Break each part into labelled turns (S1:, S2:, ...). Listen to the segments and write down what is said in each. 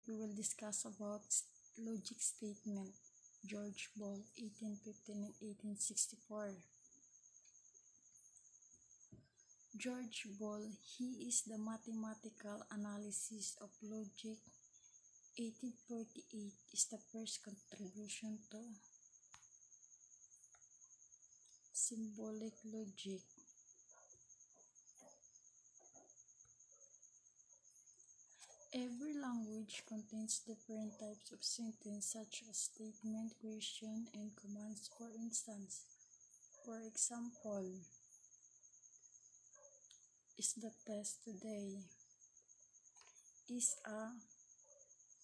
S1: we will discuss about logic statement. George Ball, 1815 and 1864. George Ball, he is the mathematical analysis of logic. 1848 is the first contribution to symbolic logic. Every language contains different types of sentence such as statement, question, and commands. For example, is the test today? Is a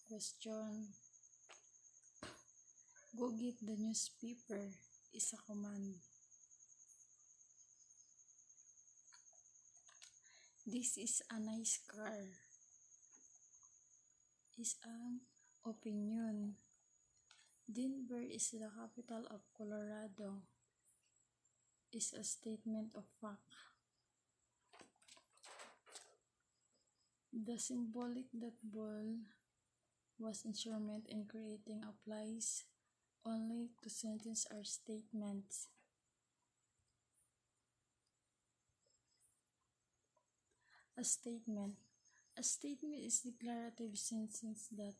S1: question. Go get the newspaper is a command. This is a nice car is an opinion. Denver is the capital of Colorado is a statement of fact. The symbolic that Ball was instrument in creating applies only to sentences or statements. A statement is declarative sentence that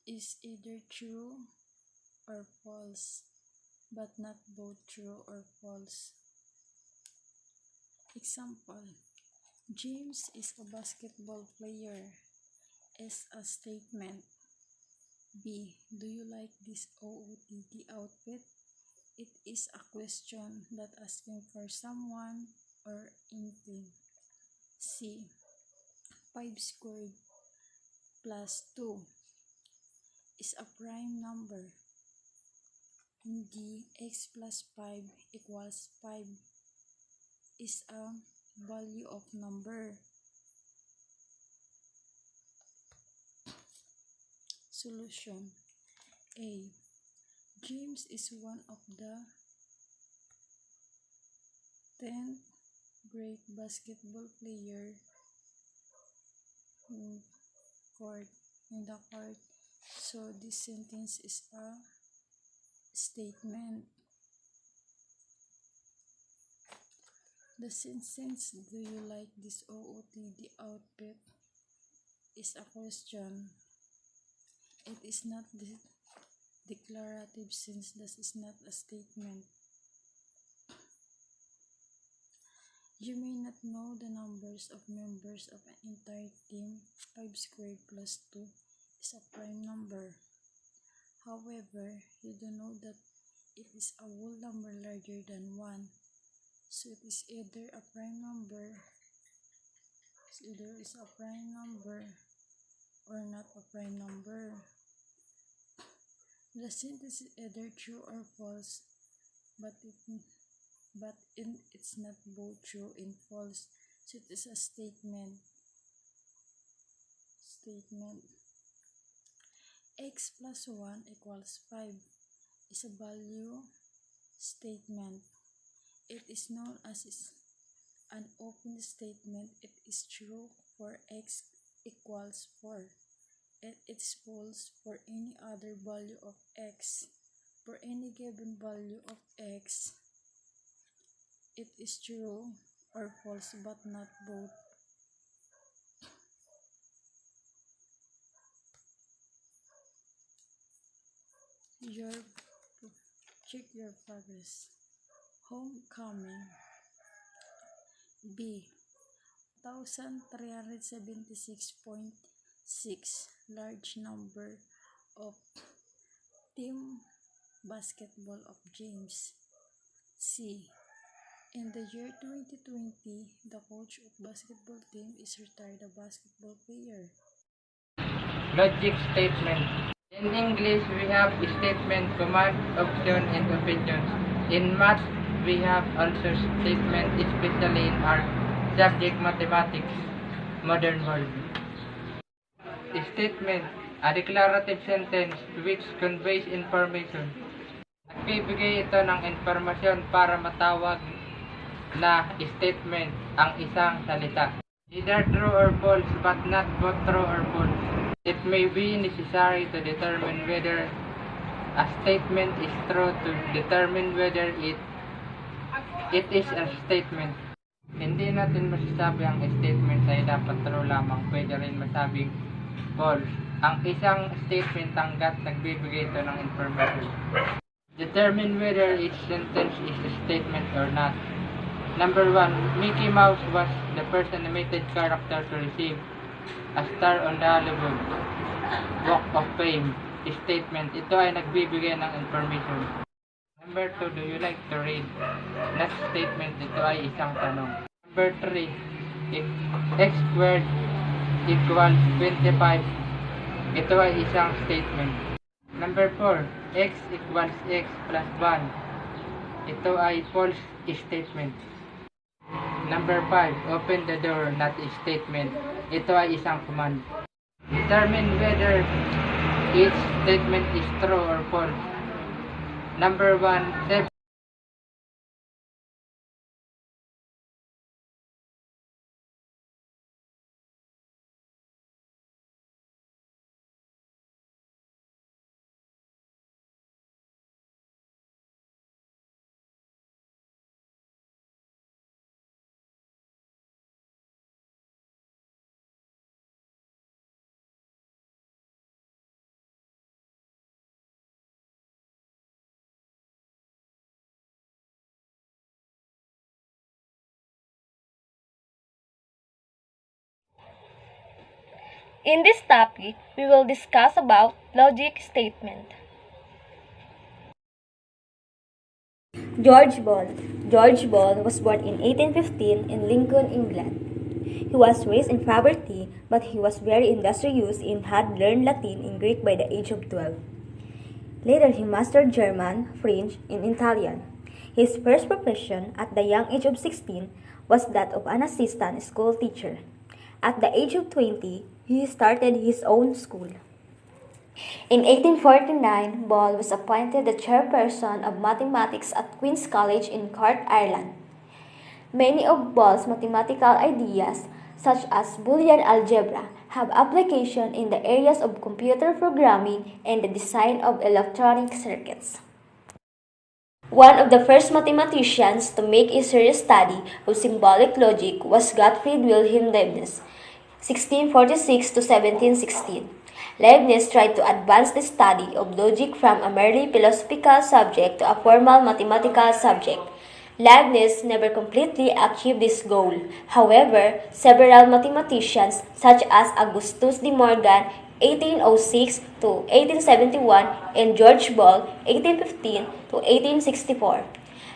S1: is either true or false, but not both true or false. Example, James is a basketball player is a statement. B. Do you like this OOTD outfit? It is a question that asking for someone or anything. C. 5 squared plus 2 is a prime number. D. X plus 5 equals 5 is a value of number. Solution. A. James is one of the 10th great basketball player in the court. So this sentence is a statement. The sentence, do you like this OOTD outfit, is a question. It is not declarative since this is not a statement. You may not know the numbers of members of an entire team. 5 squared plus 2 is a prime number. However, you do know that it is a whole number larger than 1. So it is either a prime number, or not a prime number. The sentence is either true or false, but it's not both true and false, so it is a statement. X plus 1 equals 5 is a value statement. It is known as an open statement. It is true for X equals 4. And it's false for any other value of X. For any given value of X, it is true or false, but not both. Check your progress. Homecoming. B. 1376.6 large number of team basketball of James. C. In the year 2020, the coach of basketball team is retired a basketball player.
S2: Logic statement. In English, we have statement, command, option, and opinions. In math, we have also statement, especially in our subject mathematics, modern world. Statement, a declarative sentence which conveys information. Nagbibigay ito ng informasyon para matawag na statement ang isang salita. Either true or false, but not both true or false. It may be necessary to determine whether a statement is true to determine whether it is a statement. Hindi natin masasabi ang statement ay dapat true lamang. Pwede rin masabing false. Ang isang statement hanggat nagbibigay ito ng information. Determine whether each sentence is a statement or not. Number 1. Mickey Mouse was the first animated character to receive a star on the Hollywood Walk of Fame. Statement. Ito ay nagbibigay ng information. Number 2. Do you like to read? Not statement. Ito ay isang tanong. Number 3. If x squared equals 25. Ito ay isang statement. Number 4. X equals x plus 1. Ito ay false statement. Number 5. Open the door, not a statement. Ito ay isang command. Determine whether each statement is true or false. Number 1.
S3: In this topic, we will discuss about logic statement.
S4: George Ball. George Ball was born in 1815 in Lincoln, England. He was raised in poverty, but he was very industrious and had learned Latin and Greek by the age of 12. Later, he mastered German, French, and Italian. His first profession at the young age of 16 was that of an assistant school teacher. At the age of 20, he started his own school. In 1849, Ball was appointed the chairperson of mathematics at Queen's College in Cork, Ireland. Many of Ball's mathematical ideas, such as Boolean algebra, have application in the areas of computer programming and the design of electronic circuits. One of the first mathematicians to make a serious study of symbolic logic was Gottfried Wilhelm Leibniz, 1646 to 1716. Leibniz tried to advance the study of logic from a merely philosophical subject to a formal mathematical subject. Leibniz never completely achieved this goal. However, several mathematicians such as Augustus de Morgan 1806 to 1871 and George Ball 1815 to 1864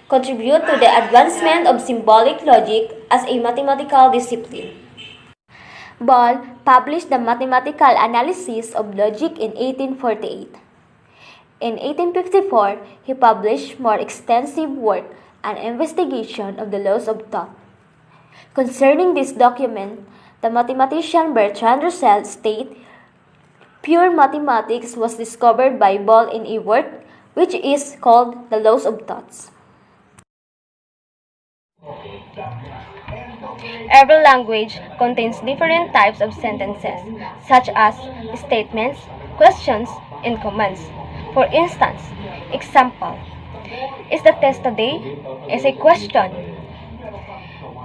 S4: contribute to the advancement of symbolic logic as a mathematical discipline. Ball published the mathematical analysis of logic in 1848. In 1854, he published more extensive work, an investigation of the laws of thought. Concerning this document, the mathematician Bertrand Russell states, pure mathematics was discovered by Ball in a work which is called the laws of thoughts.
S3: Every language contains different types of sentences, such as statements, questions, and commands. For instance, example, is the test today? Is a question.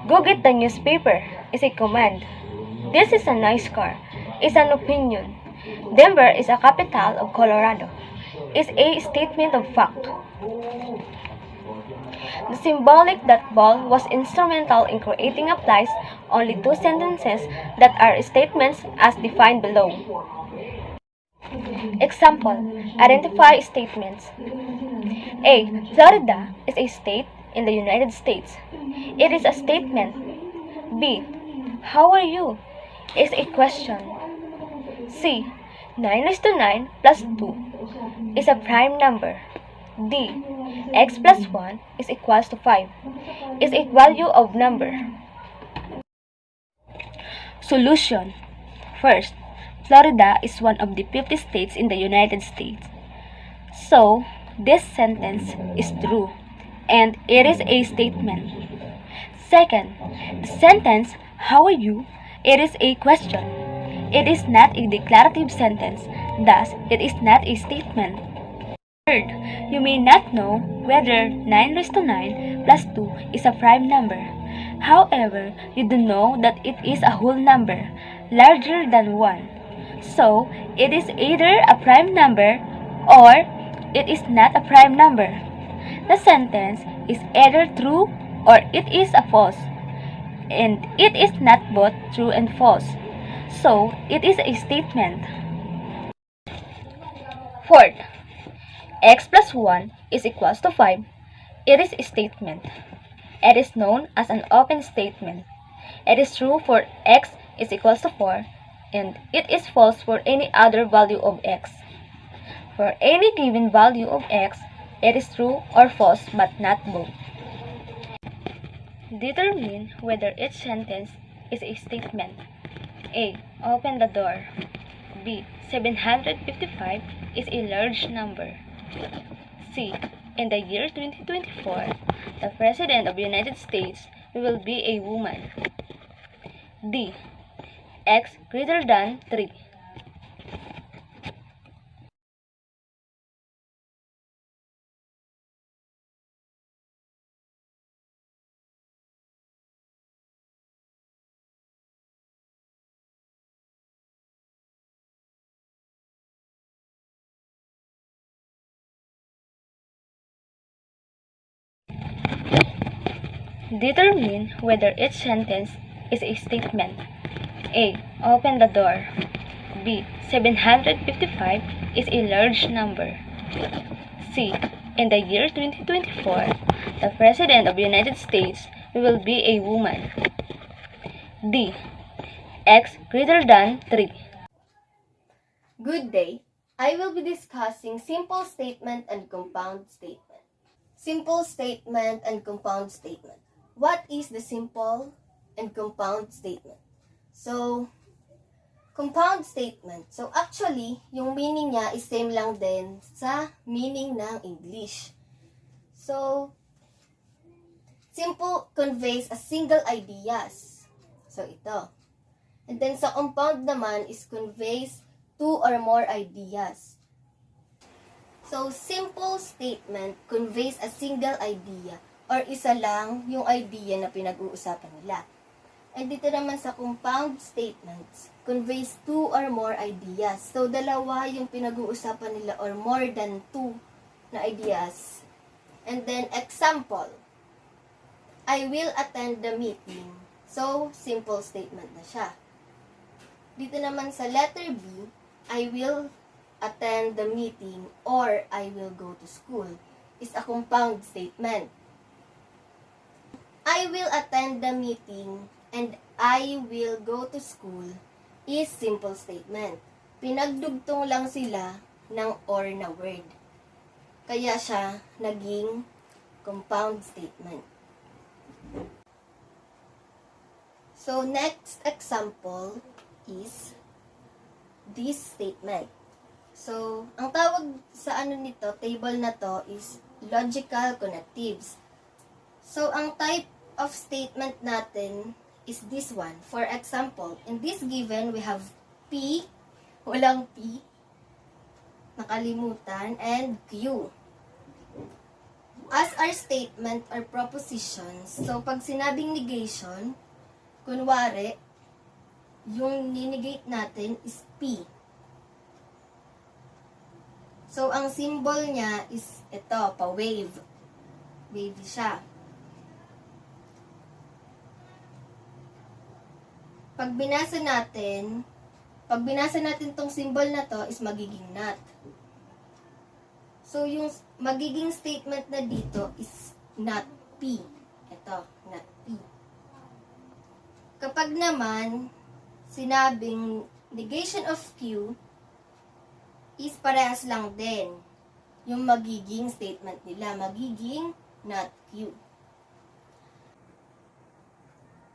S3: Go get the newspaper is a command. This is a nice car is an opinion. Denver is a capital of Colorado is a statement of fact. The symbolic that Ball was instrumental in creating applies only to sentences that are statements as defined below. Example, identify statements. A. Florida is a state in the United States. It is a statement. B. How are you? Is a question. C. 9 raised to 9 plus 2 is a prime number. D. X plus 1 is equals to 5 is a value of number. Solution. First, Florida is one of the 50 states in the United States. So, this sentence is true and it is a statement. Second, the sentence, how are you, It is a question. It is not a declarative sentence, thus it is not a statement. Third, you may not know whether 9 raised to 9 plus 2 is a prime number. However, you do know that it is a whole number, larger than 1. So, it is either a prime number or it is not a prime number. The sentence is either true or it is a false, and it is not both true and false. So, it is a statement. Fourth, x plus 1 is equals to 5. It is a statement. It is known as an open statement. It is true for x is equals to 4, and it is false for any other value of x. For any given value of x, it is true or false but not both. Determine whether each sentence is a statement. A. Open the door. B. 755 is a large number. C. In the year 2024, the President of the United States will be a woman. D. X greater than 3. Determine whether each sentence is a statement. A. Open the door. B. 755 is a large number. C. In the year 2024, the President of the United States will be a woman. D. X greater than 3.
S5: Good day. I will be discussing simple statement and compound statement. Simple statement and compound statement. What is the simple and compound statement? So, compound statement. So, actually, yung meaning niya is same lang din sa meaning ng English. So, simple conveys a single ideas. So, ito. And then, sa compound naman is conveys two or more ideas. So, simple statement conveys a single idea or isa lang yung idea na pinag-uusapan nila. And dito naman sa compound statements, conveys two or more ideas. So, dalawa yung pinag-uusapan nila or more than two na ideas. And then, example, I will attend the meeting. So, simple statement na siya. Dito naman sa letter B, I will attend the meeting or I will go to school is a compound statement. I will attend the meeting and I will go to school is simple statement. Pinagdugtong lang sila ng or na word. Kaya siya naging compound statement. So, next example is this statement. So, ang tawag sa nito, table na to is logical connectives. So, ang type of statement natin is this one. For example, in this given, we have P, walang P, nakalimutan, and Q. As our statement or propositions, so pag sinabing negation, kunwari, yung ninegate natin is P. So, ang symbol niya is ito, pa-wave. Wave siya. Pag binasa natin tong symbol na to is magiging not. So, yung magiging statement na dito is not P. Ito, not P. Kapag naman, sinabing negation of Q, is parehas lang din yung magiging statement nila. Magiging not Q.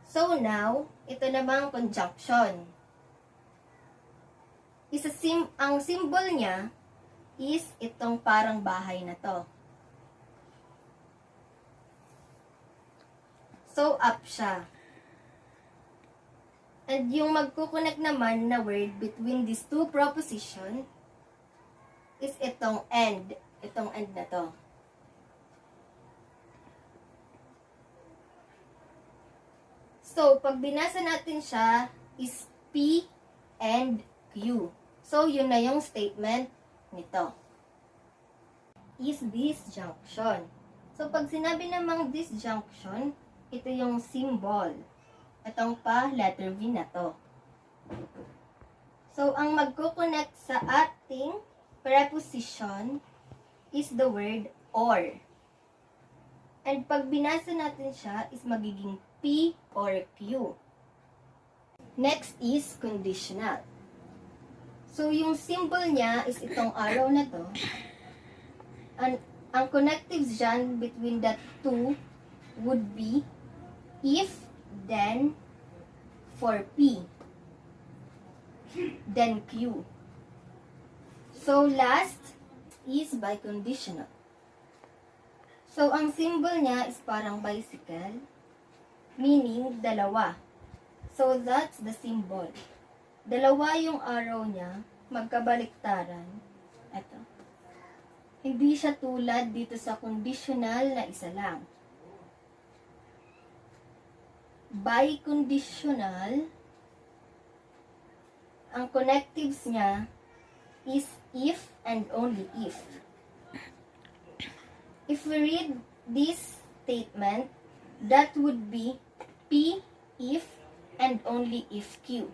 S5: So now, ito namang conjunction. Ang symbol niya is itong parang bahay na to. So up siya. And yung magkukonek naman na word between these two proposition is itong and. Itong and na to. So, pag binasa natin siya, is P and Q. So, yun na yung statement nito. Is disjunction. So, pag sinabi namang disjunction, ito yung symbol. Itong pa letter V na to. So, ang magkoconnect sa ating preposition is the word or. And pag binasa natin siya, is magiging P or Q. Next is conditional. So, yung symbol niya is itong arrow na to. And ang connectives dyan between the two would be if, then, for P, then Q. So, last is bi-conditional. So, ang symbol niya is parang bicycle, meaning dalawa. So, that's the symbol. Dalawa yung arrow niya, magkabaliktaran. Ito. Hindi siya tulad dito sa conditional na isa lang. Bi-conditional, ang connectives niya is if and only if. If we read this statement, that would be P if and only if Q.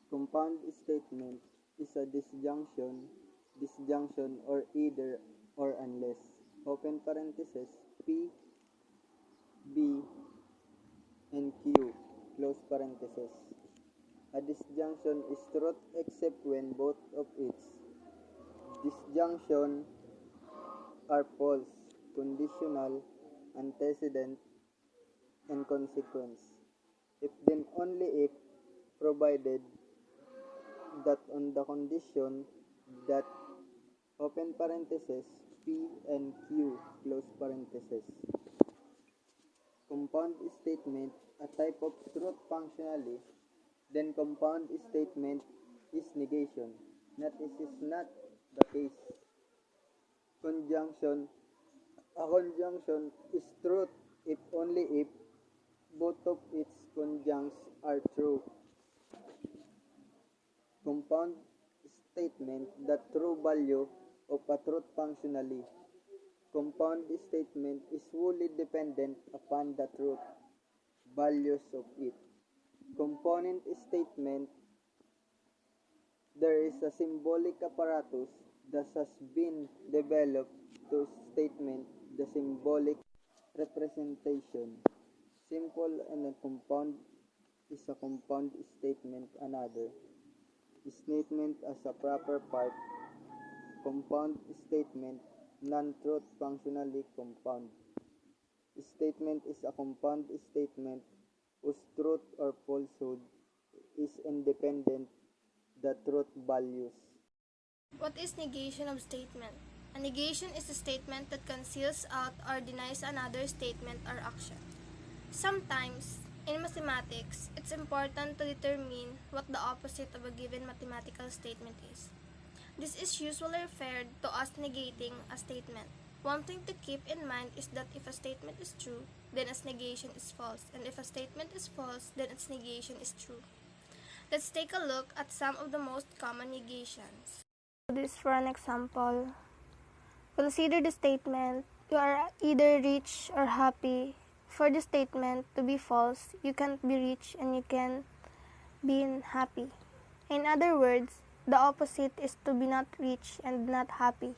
S6: Compound statement is a disjunction or either or unless. Open parenthesis P, B, and Q, close parenthesis. A disjunction is truth except when both of its disjunction are false, conditional, antecedent, and consequence. If then only if, provided that on the condition that open parenthesis P and Q, close parenthesis. Compound statement, a type of truth functionally, then compound statement is negation. That is not the case. Conjunction, a conjunction is truth if only if both of its conjuncts are true. Compound statement, the true value of a truth functionally. Compound statement is wholly dependent upon the truth values of it. Component statement, there is a symbolic apparatus that has been developed to statement the symbolic representation. Simple and a compound is a compound statement another. Statement as a proper part. Compound statement, non-truth functionally compound. Statement is a compound statement whose truth or falsehood is independent the truth values.
S7: What is negation of statement? A negation is a statement that conceals out or denies another statement or action. Sometimes, in mathematics, it's important to determine what the opposite of a given mathematical statement is. This is usually referred to as negating a statement. One thing to keep in mind is that if a statement is true, then its negation is false, and if a statement is false, then its negation is true. Let's take a look at some of the most common negations.
S3: This for an example. Consider the statement, you are either rich or happy. For the statement to be false, you can't be rich and you can be happy. In other words, the opposite is to be not rich and not happy.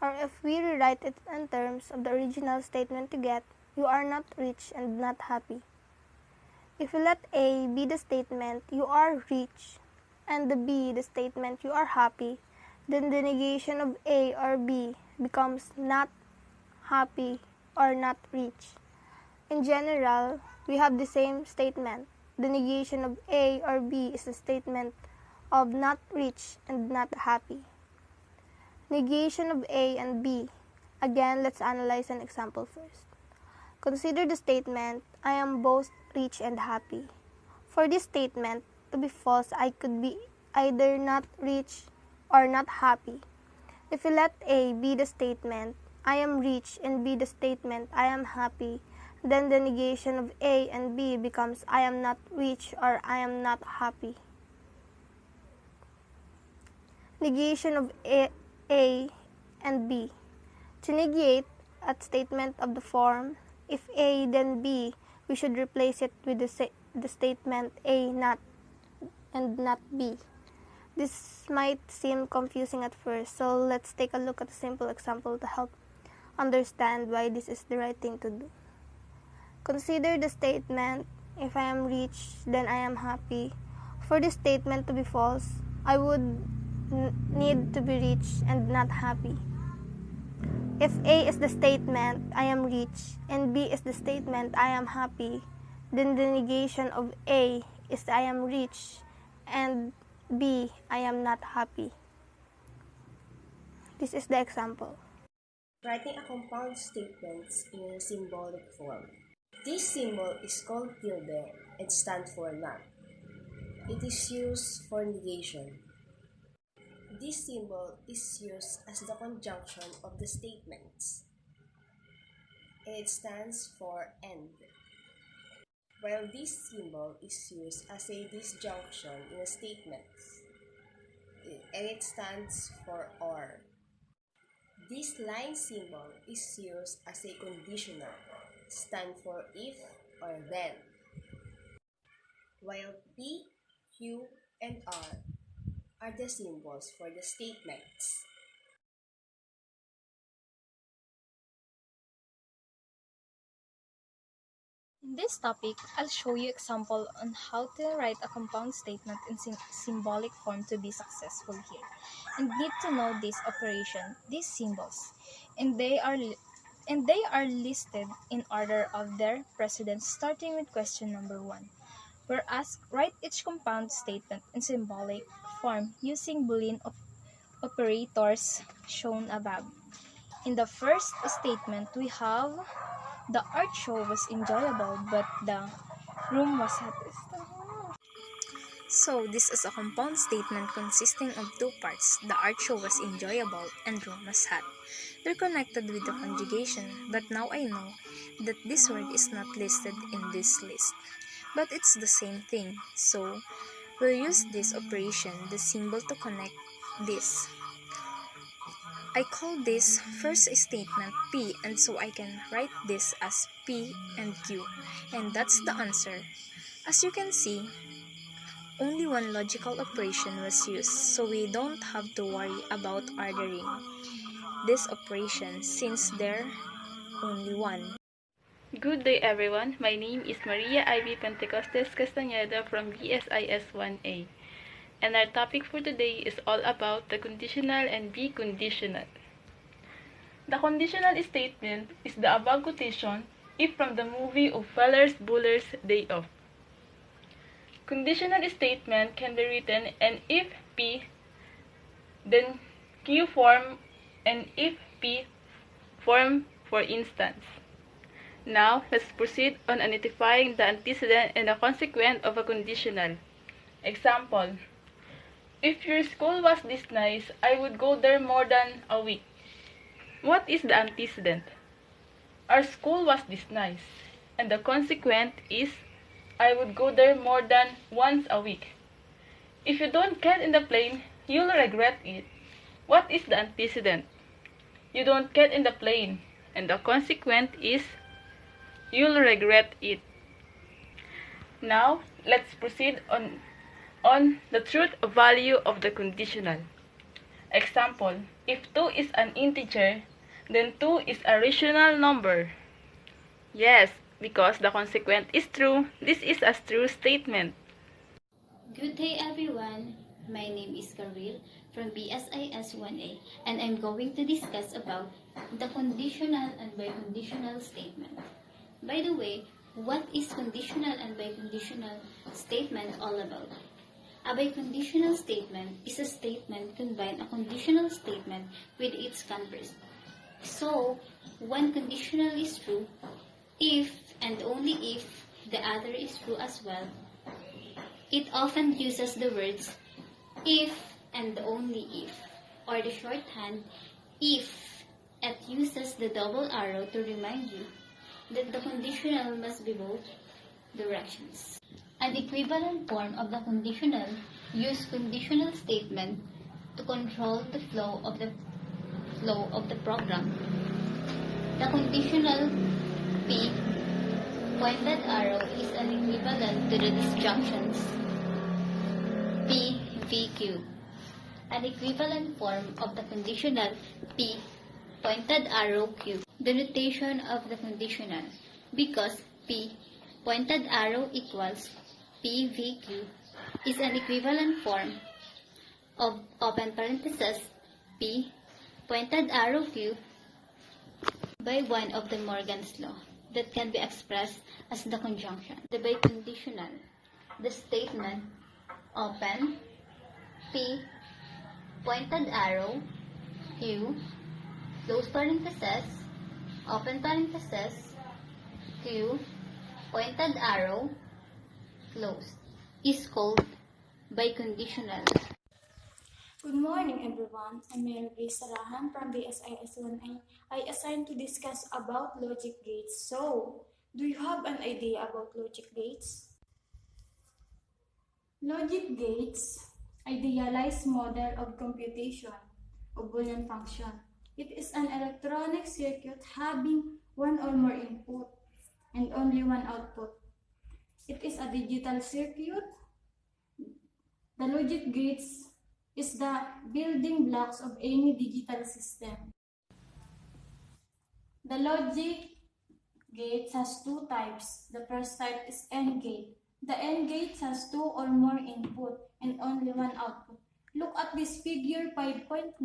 S3: Or if we rewrite it in terms of the original statement to get, you are not rich and not happy. If you let A be the statement, you are rich, and the B the statement, you are happy, then the negation of A or B becomes not happy or not rich. In general, we have the same statement. The negation of A or B is the statement of not rich and not happy. Negation of A and B. Again, let's analyze an example first. Consider the statement, I am both rich and happy.
S7: For this statement to be false, I could be either not rich or not happy. If we let A be the statement, I am rich, and B the statement, I am happy, then the negation of A and B becomes I am not rich or I am not happy. Negation of A and B. To negate a statement of the form, if A then B, we should replace it with the statement A not and not B. This might seem confusing at first, so let's take a look at a simple example to help understand why this is the right thing to do. Consider the statement, if I am rich, then I am happy. For this statement to be false, I would need to be rich and not happy. If A is the statement, I am rich, and B is the statement, I am happy, then the negation of A is I am rich, and B, I am not happy. This is the example.
S8: Writing a compound statement in symbolic form. This symbol is called tilde and stands for not. It is used for negation. This symbol is used as the conjunction of the statements. It stands for and. While this symbol is used as a disjunction in a statement, and it stands for or. This line symbol is used as a conditional, stand for if or then. While P, Q, and R are the symbols for the statements.
S9: In this topic, I'll show you example on how to write a compound statement in symbolic form to be successful here. And need to know this operation, these symbols, and they are listed in order of their precedence, starting with question number 1. We're asked, write each compound statement in symbolic form using Boolean operators shown above. In the first statement, we have the art show was enjoyable, but the room was hot. So, this is a compound statement consisting of two parts. The art show was enjoyable and room was hot. They're connected with the conjugation, but now I know that this word is not listed in this list. But it's the same thing, so we'll use this operation, the symbol, to connect this. I call this first statement P, and so I can write this as P and Q, and that's the answer. As you can see, only one logical operation was used, so we don't have to worry about ordering this operation since there's only one.
S10: Good day everyone, my name is Maria Ivy Pentecostes Castañeda from BSIS 1A. And our topic for today is all about the conditional and bi-conditional. The conditional statement is the above quotation if from the movie of Ferris Bueller's Day Off. Conditional statement can be written and if P, then Q form, and if P form, for instance. Now, let's proceed on identifying the antecedent and the consequent of a conditional. Example, if your school was this nice, I would go there more than a week. What is the antecedent? Our school was this nice, and the consequent is I would go there more than once a week. If you don't get in the plane, you'll regret it. What is the antecedent? You don't get in the plane, and the consequent is you'll regret it. Now, let's proceed on the truth value of the conditional. Example, if 2 is an integer, then 2 is a rational number. Yes, because the consequent is true, this is a true statement.
S11: Good day everyone, my name is Karil from BSIS 1A, and I'm going to discuss about the conditional and bi-conditional statement. By the way, what is conditional and bi-conditional statement all about? A bi-conditional statement is a statement combine a conditional statement with its converse. So, one conditional is true if and only if the other is true as well, It often uses the words if and only if, or the shorthand if. It uses the double arrow to remind you that the conditional must be both directions. An equivalent form of the conditional use conditional statement to control the flow of the program. The conditional P pointed arrow is an equivalent to the disjunctions P, V, Q. An equivalent form of the conditional P pointed arrow Q. The notation of the conditional, because P pointed arrow equals P, V, Q, is an equivalent form of open parenthesis P pointed arrow Q by one of the Morgan's law that can be expressed as the conjunction. The biconditional, the statement open P pointed arrow Q close parenthesis open parenthesis Q pointed arrow closed is called biconditional.
S12: Good morning, everyone. I'm Mary Sarahan from BSIS 1A. I assigned to discuss about logic gates. So, do you have an idea about logic gates? Logic gates, idealized model of computation of Boolean function. It is an electronic circuit having one or more input and only one output. It is a digital circuit. The logic gates is the building blocks of any digital system. The logic gate has two types. The first type is AND gate. The AND gate has two or more input and only one output. Look at this figure 5.9.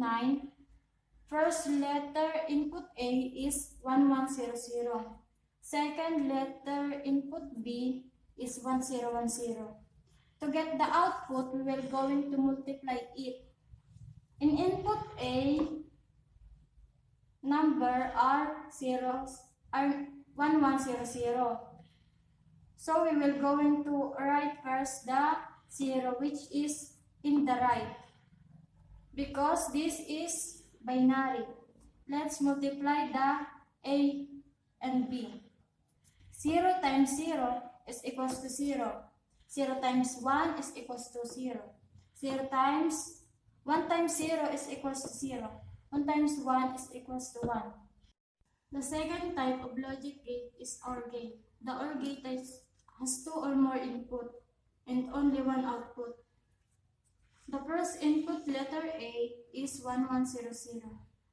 S12: First letter input A is 1100. Second letter input B is 1010. To get the output, we will going to multiply it. In input A, number are 1100. So we will going to write first the 0 which is in the right. Because this is binary, let's multiply the A and B. 0 times 0 is equals to 0. 0 times 1 is equals to 0. 0 times 1 times 0 is equals to 0. 1 times 1 is equals to 1. The second type of logic gate is OR gate. The OR gate has two or more input and only one output. The first input letter A is 1100.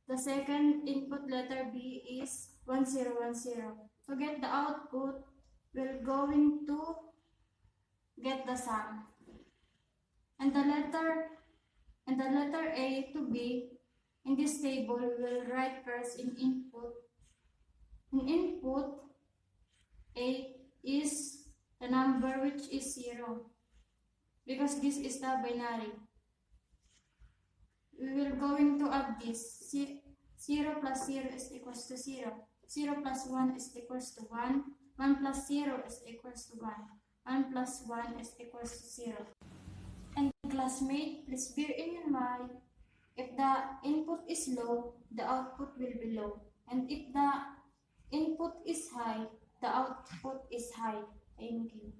S12: The second input letter B is 1010. To get the output, we're going to get the sum. And the letter A to B in this table, we will write first in input. In input, A is the number which is 0 because this is the binary. We will going to add this. 0 plus 0 is equals to 0. 0 plus 1 is equals to 1. 1 plus 0 is equals to 1. 1 plus 1 is equals to 0. And classmate, please bear in mind, if the input is low, the output will be low. And if the input is high, the output is high. Thank you.